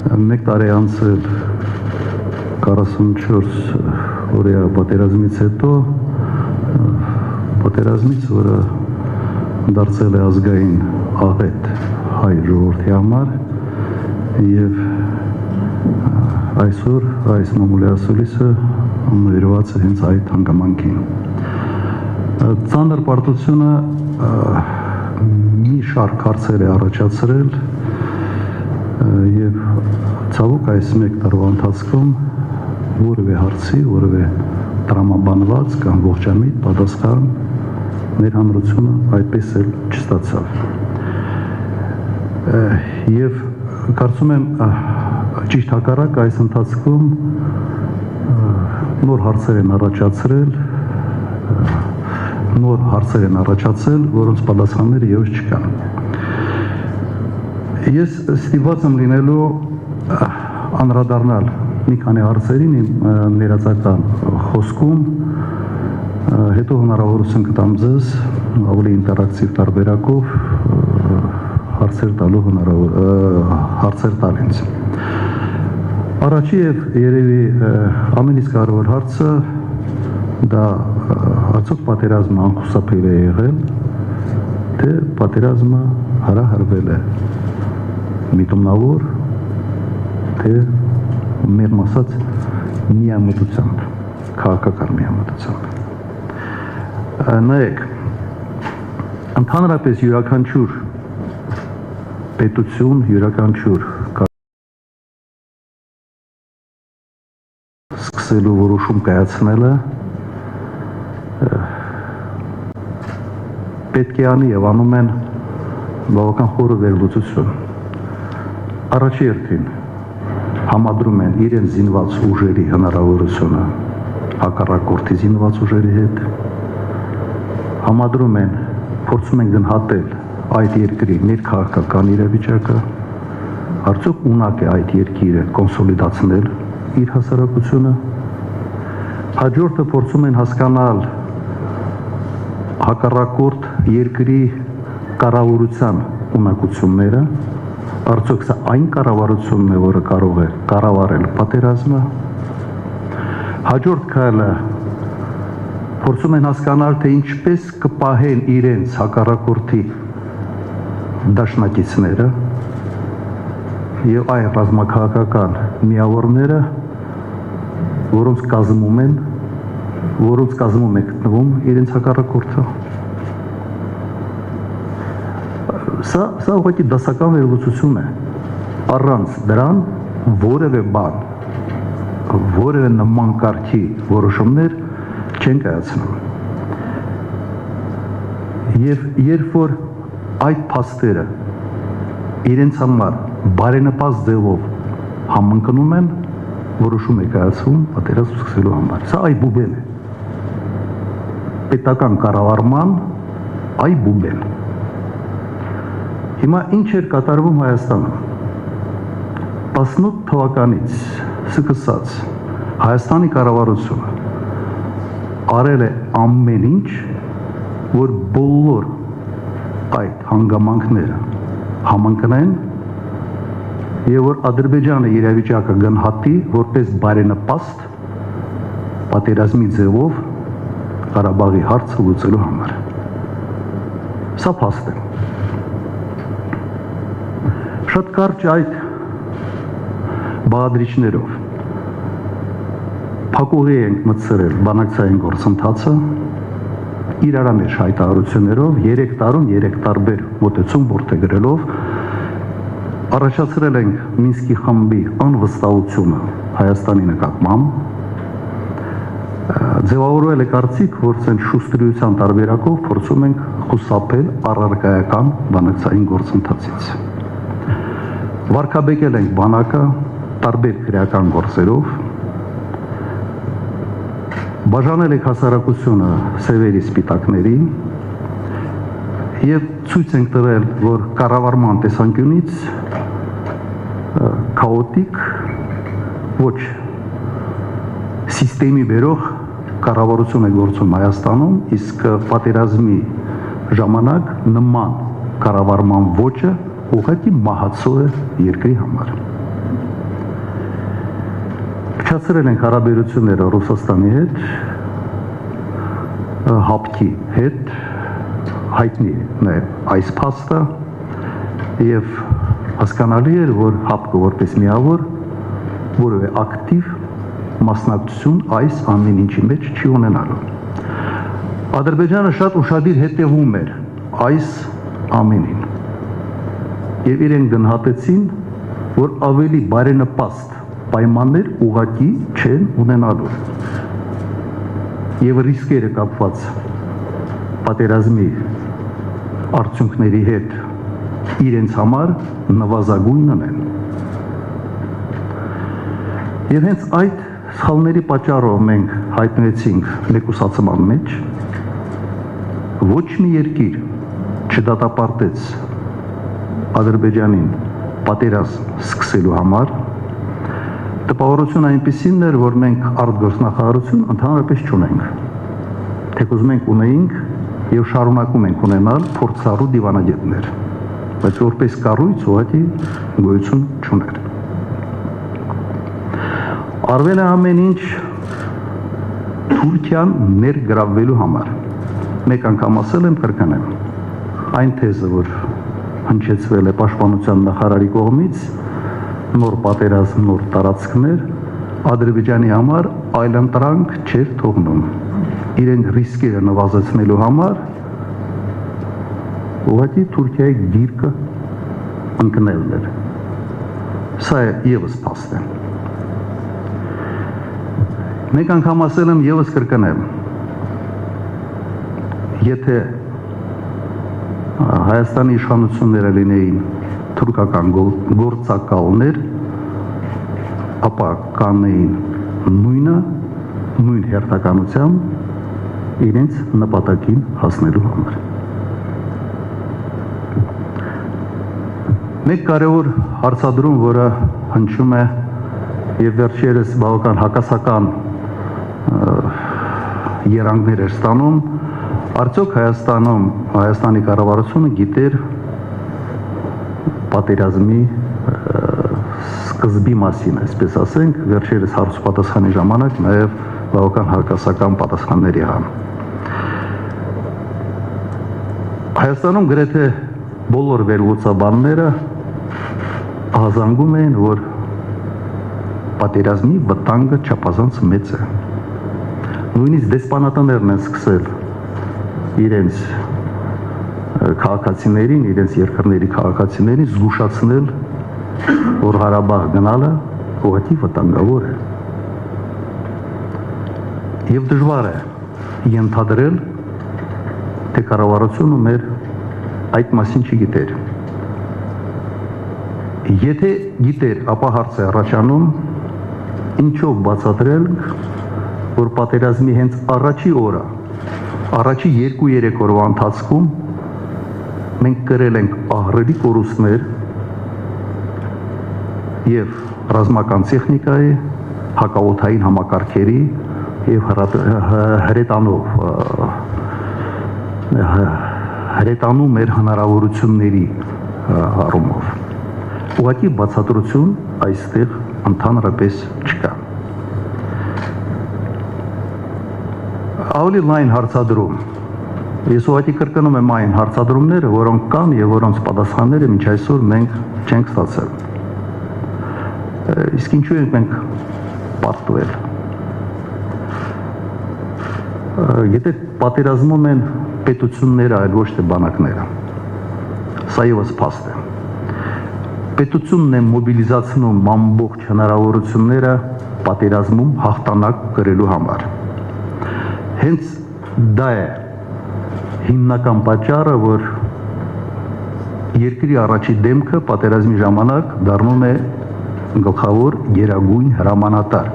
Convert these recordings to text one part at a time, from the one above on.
Մեկ տարի անցել 44 օրյա պատերազմից հետո, պատերազմից, որը դարձել է ազգային աղետ հայ ժողովրդի համար, եւ այսօր այս մամուլի ասուլիսը նվիրված է հենց այդ հանգամանքին։ Ծանր պարտությունը մի շարք հարցեր է առաջացրել եւ ցավոք այս մեկ տարվա ընթացքում որևէ հարցի, որևէ տրամաբանված կամ ողջամիտ պատասխան մեր հանրությունը այդպես էլ չստացավ։ Եվ կարծում եմ ճիշտ հակառակ այս ընթացքում նոր հարցեր են առաջացել, որոնց պատասխանները եւս չկան։ Ես ստիպված եմ լինելու անդրադառնալ մի քանի հարցերին իմ ներածական խոսքում, հետո հնարավորություն կտամ ձեզ ավելի ինտերակտիվ տարբերակով հարցեր տալ ինձ։ Առաջի եւ երևի ամենից կարևոր հարցը դա արդյոք պատերազմը անխուսափելի է եղել, թե պատերազմը հարահարվել է միտումնավոր, թե մեղմ ասած միամտությամբ, քաղաքական միամտությամբ։ Նայեք, ընդհանրապես յուրաքանչյուր պետություն, յուրաքանչյուր սկսելու որոշում կայացնելը պետք է անի եւ անում են բավական խորը վերլուծություն։ Առաջի հերթին համադրում են իրենց զինված ուժերի հնարավորությունը հակառակորդի զինված ուժերի հետ, համադրում են, փորձում են գնահատել այդ երկրի ներքաղաքական իրավիճակը, արդյոք ունակ է այդ երկիրը կոնսոլիդացնել իր հասարակությունը, հաջորդը փորձում են հասկանալ հակառակորդ երկրի կառավարության ունակությունները, արդյոք սա այն կառավարությունն է, որը կարող է կառավարել պատերազմը, հաջորդ քայլը փորձում են հասկանալ, թե ինչպես կպահեն իրենց հակառակորդի դաշնակիցները եւ այլ ռազմաքաղաքական միավորները, որոնց կազմում է գտնվում իրենց հակառակորդը։ Սա ուղղակի դասական վերլուծություն է։ Առանց դրան որևէ բան, որևէ նման կարգի որոշումներ չեն կայացնում։ Եվ երբ որ այդ փաստերը իրենց համար բարենպաստ ձևով համընկնում են, որոշում է կայացվում պատերազմ սկսելու համար։ Սա այբուբեն է։ Պետական կառավարման այբուբեն։ Հիմա ինչ էր կատարվում Հայաստանում։ 18 թվականից սկսած Հայաստանի կառավարությունը արել է ամեն ինչ, որ բոլոր այդ հանգամանքները համընկնեն եւ որ Ադրբեջանը իրավիճակը գնահատի որպես բարենպաստ պատերազմի ձևով Ղարաբաղի հարցը լուծելու համար։ Սա փաստ է։ Շատ կարճ այդ բաղադրիչներով փակուղի ենք մտցրել բանակցային գործընթացը իրարամեջ հայտարարություններով 3 տարում 3 տարբեր մոտեցում որդեգրելով առաջացրել ենք Մինսկի խմբի անվստահությունը Հայաստանի նկատմամբ, ձևավորվել է կարծիք, որ ցեն շուստրիության տարբերակով փորձում ենք խուսափել առարկայական բանակցային գործընթացից։ Վարկաբեկել ենք բանակը տարբեր քրեական գործերով, բաժանել ենք հասարակությունը սևերի սպիտակների եւ ցույց ենք տվել, որ կառավարման տեսանկյունից քաոտիկ ոչ սիստեմի վերող կառավարություն է գործում Հայաստանում, իսկ պատերազմի ժամանակ նման կառավարման ոճը ուղղակի մահացու է երկրի համար։ Զարգացրել ենք հարաբերությունները Ռուսաստանի հետ, հապկի հետ, հայտնի է այս փաստը եւ հասկանալի է, որ հապկը որպես միավոր որևէ ակտիվ մասնակցություն այս ամեն ինչի մեջ չի ունենալու։ Ադրբեջանը շատ ուշադիր հետևում էր այս ամենին եւ իրեն գնահատեցին, որ ավելի բարենպաստ պայմաններ ուղղակի չեն ունենալու եւ ռիսկերը կապված պատերազմի արդյունքների հետ իրենց համար նվազագույնն են։ Եվ հենց այդ սխալների պատճառով մենք հայտնվեցինք մեկուսացման մեջ, ոչ մի երկիր չդատապարտեց Ադրբեջանին պատերազմ սկսելու համար, տպավորություն այնպիսին էր, որ մենք արտգործնախարարություն ընդհանրապես չունենք, թեկուզ մենք ունեինք եւ շարունակում ենք ունենալ փորձառու դիվանագետներ, բայց որպես կառույց ուղղակի գոյություն չուներ։ Արվել է ամեն ինչ Թուրքիան ներգրավվելու համար։ Մեկ անգամ ասել եմ, կրկնեմ, այն թեզը, որ հնչեցվել է պաշտպանության նախարարի կողմից, նոր պատերազմ, նոր տարածքներ, Ադրբեջանի համար այլընտրանք չէր թողնում։ Իրեն ռիսկերը նվազեցնելու համար ուղղակի Թուրքիայի դիրքը ընկնելն էր։ Սա եւս փաստ է։ Մեկ անգամ ասել եմ, եւս կրկնեմ, եթե Հայաստանի իշխանությունները լինեին թուրքական գործակալներ, ապա կանեին նույն հերթականությամբ իրենց նպատակին հասնելու համար։ Մեկ կարևոր հարցադրում, որը հնչում է եւ վերջերս բավական հակասական երանգներ էր ստանում, արդյոք Հայաստանի կառավարությունը գիտեր պատերազմի սկզբի մասին, այսպես ասենք, վերջերս հարցպատասխանի ժամանակ նաև բավական հակասական պատասխաններ եղան։ Հայաստանում գրեթե բոլոր վերլուծաբանները ահազանգում էին, որ պատերազմի վտանգը չափազանց մեծ է։ Նույնիսկ դեսպանատներն են սկսել իրենց քաղաքացիներին, իրենց երկրների քաղաքացիներին զգուշացնել, որ Ղարաբաղ գնալը ուղղակի վտանգավոր է։ Եվ դժվար է ենթադրել, թե կառավարությունը մեր այդ մասին չգիտեր։ Եթե գիտեր, ապա հարց է առաջանում, ինչով բացատրել, որ պատերազմի հենց առաջի օրը, առաջի 2-3 օրվա ընթացքում մենք կրել ենք ահռելի կորուստներ եւ ռազմական տեխնիկայի, հակաօդային համակարգերի եւ հրետանու մեր հնարավորությունների առումով։ Ուղղակի բացատրություն այստեղ ընդհանրապես չկա։ Ավելի լայն հարցադրում։ Ես ուղղակի կրկնում եմ այն հարցադրումները, որոնք կան եւ որոնց պատասխանները մինչ այսօր մենք չենք ստացել։ Իսկ ինչու ենք մենք պարտվել։ Եթե պատերազմում են պետությունները, այլ ոչ թե բանակները, սա եւս փաստ է։ Պետությունն է մոբիլիզացնում ամբողջ հնարավորությունները պատերազմում հաղթանակ կրելու համար։ Հենց դա է հիմնական պատճառը, որ երկրի առաջի դեմքը պատերազմի ժամանակ դառնում է գլխավոր գերագույն հրամանատար,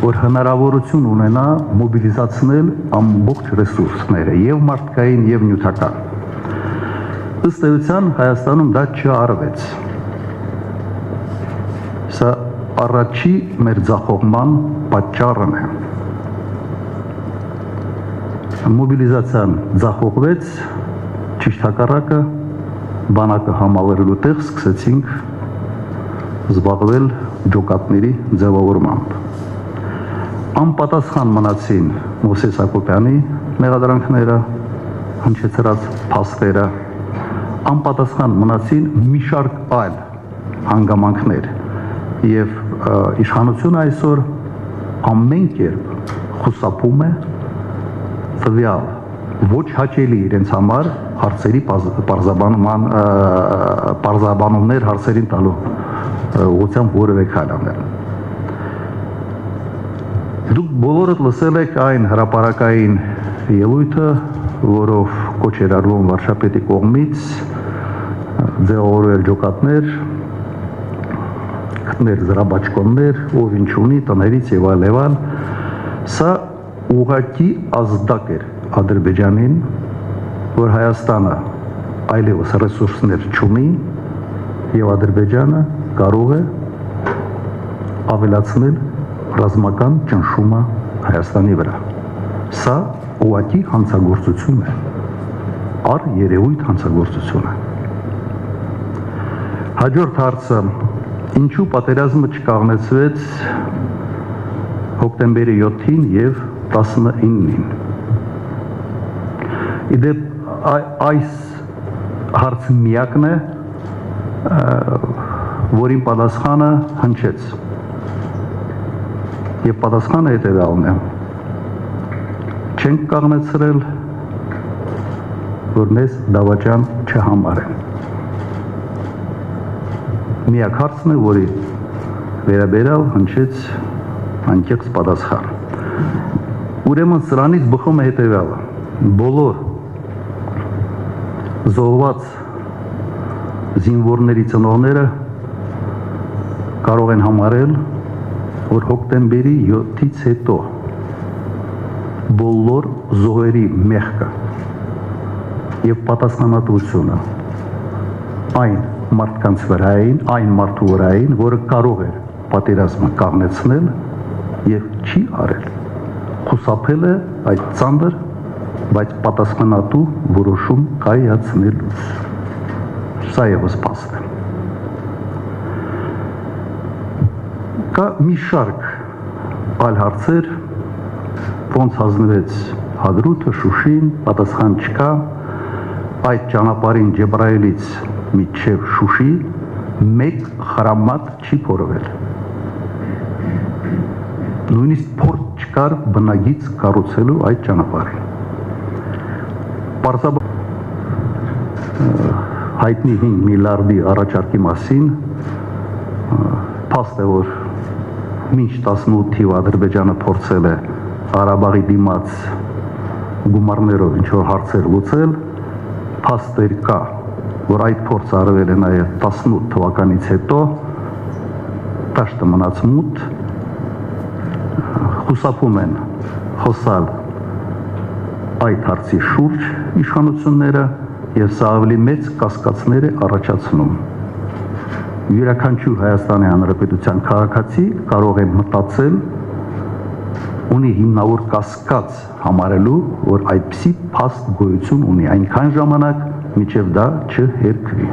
որ հնարավորություն ունենա մոբիլիզացնել ամբողջ ռեսուրսները, եւ մարդկային, եւ նյութական։ Ըստ էության Հայաստանում դա չարվեց։ Սա առաջի մեր ձախողման պատճառն է։ Մոբիլիզացիան ձախողվեց, ճիշտ հակառակը, բանակը համալրելու տեղ սկսեցինք զբաղվել ջոկատների ձևավորմամբ։ Անպատասխան մնացին Մովսես Հակոբյանի մեղադրանքները, հնչեցրած փաստերը, անպատասխան մնացին մի շարք այլ հանգամանքներ եւ իշխանությունը այսօր ամեն կերպ խուսափում է տվյալ ոչ հաճելի իրենց համար հարցերի պարզաբանումներ հարցերին տալու ուղղությամբ որևէ քայլ անել։ Դուք բոլորդ լսել եք այն հրապարակային ելույթը, որով կոչ էր արվում վարչապետի կողմից ձևավորել ջոկատներ, գտնել զրաբաճկոններ, ով ինչ ունի, տներից եւ այլ, սա ուղղակի ազդակ էր Ադրբեջանին, որ Հայաստանը այլևս ռեսուրսներ չունի եւ Ադրբեջանը կարող է ավելացնել ռազմական ճնշումը Հայաստանի վրա։ Սա ուղղակի հանցագործություն է, առ երևույթ հանցագործություն է։ Հաջորդ հարցը, ինչու պատերազմը չկանգնեցվեց հոկտեմբերի 7-ին եւ 19-ին։ Իդեպ այս հարցը միակն է, որին պատասխանը հնչեց։ Եվ պատասխանը հետևյալն է. չենք կանգնեցրել, որ մեզ դավաճան չհամարեն։ Միակ հարցն է, որի վերաբերյալ հնչեց անկեղծ պատասխան։ Ուրեմն սրանից բխում է հետևյալը. բոլոր զոհված զինվորների ծնողները կարող են համարել, որ հոկտեմբերի 7-ից հետո բոլոր զոհերի մեղքը եւ պատասխանատվությունը այն մարդկանց վրային, այն մարդու վրային, որը կարող էր պատերազմը կանգնեցնել եւ չի արել, խուսափել է այդ ծանր, բայց պատասխանատու որոշում կայացնելուց։ Սա եւս փաստ է։ Կա մի շարք այլ հարցեր, ոնց հանձնվեց Հադրութը, Շուշին, պատասխան չկա, այդ ճանապարհին Ջեբրայելից մինչև Շուշի մեկ խրամատ չի փորվել։ Նույնիսկ փորձ չկար բնագիծ կառուցելու այդ ճանապարհին։ Պարզաբար հայտնի 5 միլիարդի առաջարկի մասին փաստ է, որ մինչ 18 թիվ Ադրբեջանը փորձել է Ղարաբաղի դիմաց գումարներով ինչ-որ հարցեր լուծել, փաստեր կա, որ այդ փորձը արվել է նաև 18 թվականից հետո, տաշտը մնաց մութ, խուսափում են խոսալ այդ հարցի շուրջ իշխանությունները եւ սա ավելի մեծ կասկածներ է առաջացնում։ Յուրաքանչյուր Հայաստանի Հանրապետության քաղաքացի կարող է մտածել, ունի հիմնավոր կասկած համարելու, որ այդպիսի փաստ գոյություն ունի այնքան ժամանակ, մինչև դա չհերկվի։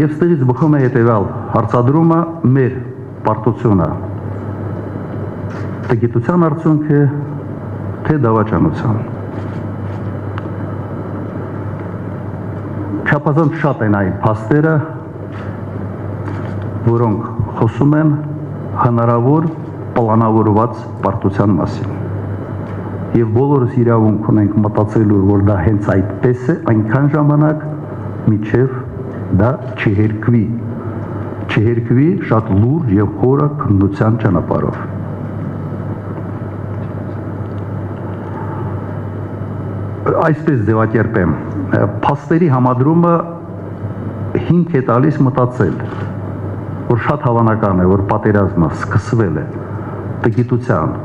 Եվ ստեղից բխում է հետևյալ հարցադրումը, մեր պարտությունը տգիտության արդյունք է, թե դավաճանության։ Չափազանց շատ են այն փաստերը, որոնք խոսում են հնարավոր պլանավորված պարտության մասին։ Եվ բոլորս իրավունք ունենք մտածելու, որ դա հենց այդպես է, այնքան ժամանակ, մինչև դա չհերկվի շատ լուրջ եւ խորը քննության ճանապարհով։ Այսպես ձևակերպեմ, փաստերի համադրումը հիմք է տալիս մտածել, որ շատ հավանական է, որ պատերազմը սկսվել է տգիտության,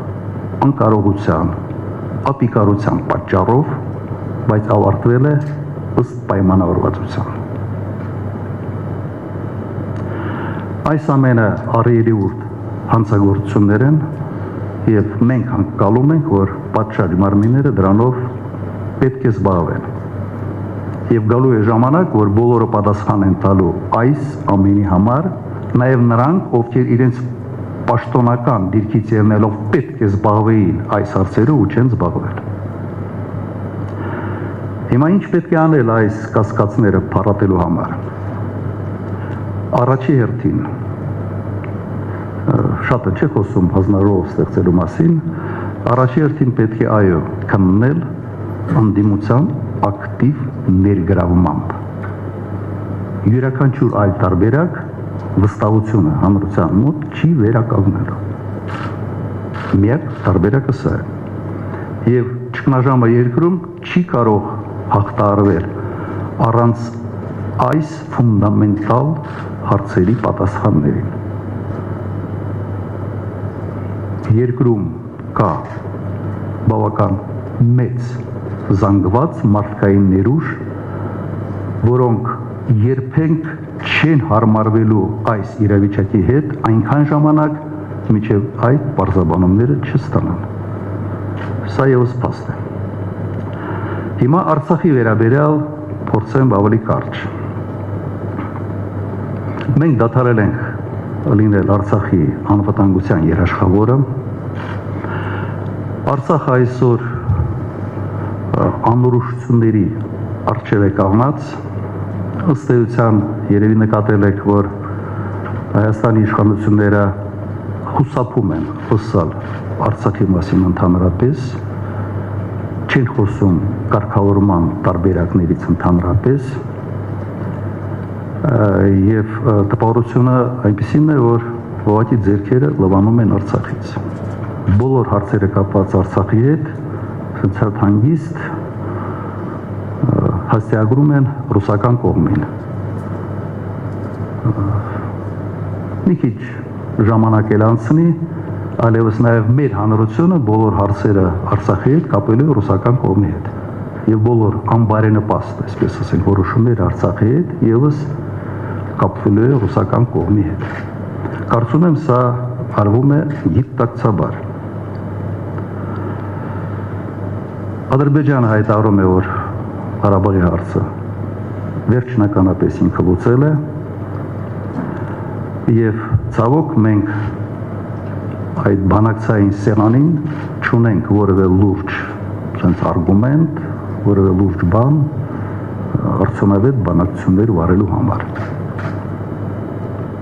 անկարողության, ապիկարության պատճառով, բայց ավարտվել է ըստ պայմանավորվածության։ Այս ամենը առերիուրդ հանցագործություններ են եւ մենք հանկալում ենք, որ պատշաճ մարմինները դրանով պետք է զբաղվեն։ Եվ գալու է ժամանակ, որ բոլորը պատասխան են տալու այս ամենի համար, նաև նրանք, ովքեր իրենց պաշտոնական դիրքից ելնելով պետք է զբաղվեին այս հարցերով ու չեն զբաղվել։ Հիմա ինչ պետք է անել այս կասկածները փարատելու համար։ Առաջի հերթին շատ չէ խոսում հանձնարարող ստեղծելու մասին, առաջի հերթին պետք է այո քննել անդիմության ակտիվ ներգրավմամբ։ Յուրաքանչյուր այլ տարբերակ վստահությունը հանրության մոտ չի վերականգնելու։ Միակ տարբերակը սա է։ Եվ ճգնաժամը երկրում չի կարող հաղթահարվել առանց այս ֆունդամենտալ հարցերի պատասխաններին։ Երկրում կա բավական մեծ զանգված մարդկային ներուժ, որոնք երբեք չեն հարմարվելու այս իրավիճակի հետ այնքան ժամանակ, մինչև այդ պարզաբանումները չստանան։ Սա ևս փաստ է։ Հիմա Արցախի վերաբերյալ փորձեմ ավելի կարճ։ Մենք դադարել ենք լինել Արցախի անվտանգության երաշխավորը։ Արցախը այսօր անորոշությունների առջև է կանգնած։ Ըստ էության երևի նկատել եք, որ Հայաստանի իշխանությունները խուսափում են խոսալ Արցախի մասին ընդհանրապես, չեն խոսում կարգավորման տարբերակներից ընդհանրապես, եւ տպավորությունը այնպեսին է, որ ուղղակի ձեռքերը լվանում են Արցախից։ Բոլոր հարցերը կապված Արցախի հետ ցած հանգիստ հաստիագրում են ռուսական կողմին։ Մի քիչ ժամանակ էլ անցնի, այլևս նաև մեր հանրությունը բոլոր հարցերը Արցախի հետ կապելու է ռուսական կողմի հետ։ Եվ բոլոր անբարենպաստ, այսպես ասենք, որոշումներ Արցախի հետ եւս կապվելու է ռուսական կողմի հետ։ Կարծում եմ սա արվում է գիտակցաբար։ Ադրբեջանը հայտարարում է, որ Ղարաբաղի հարցը վերջնականապես ինքը լուծել է, եւ ցավոք մենք այդ բանակցային սեղանին չունենք որևէ լուրջ արգումենտ, որևէ լուրջ բան արդյունավետ բանակցություններ վարելու համար։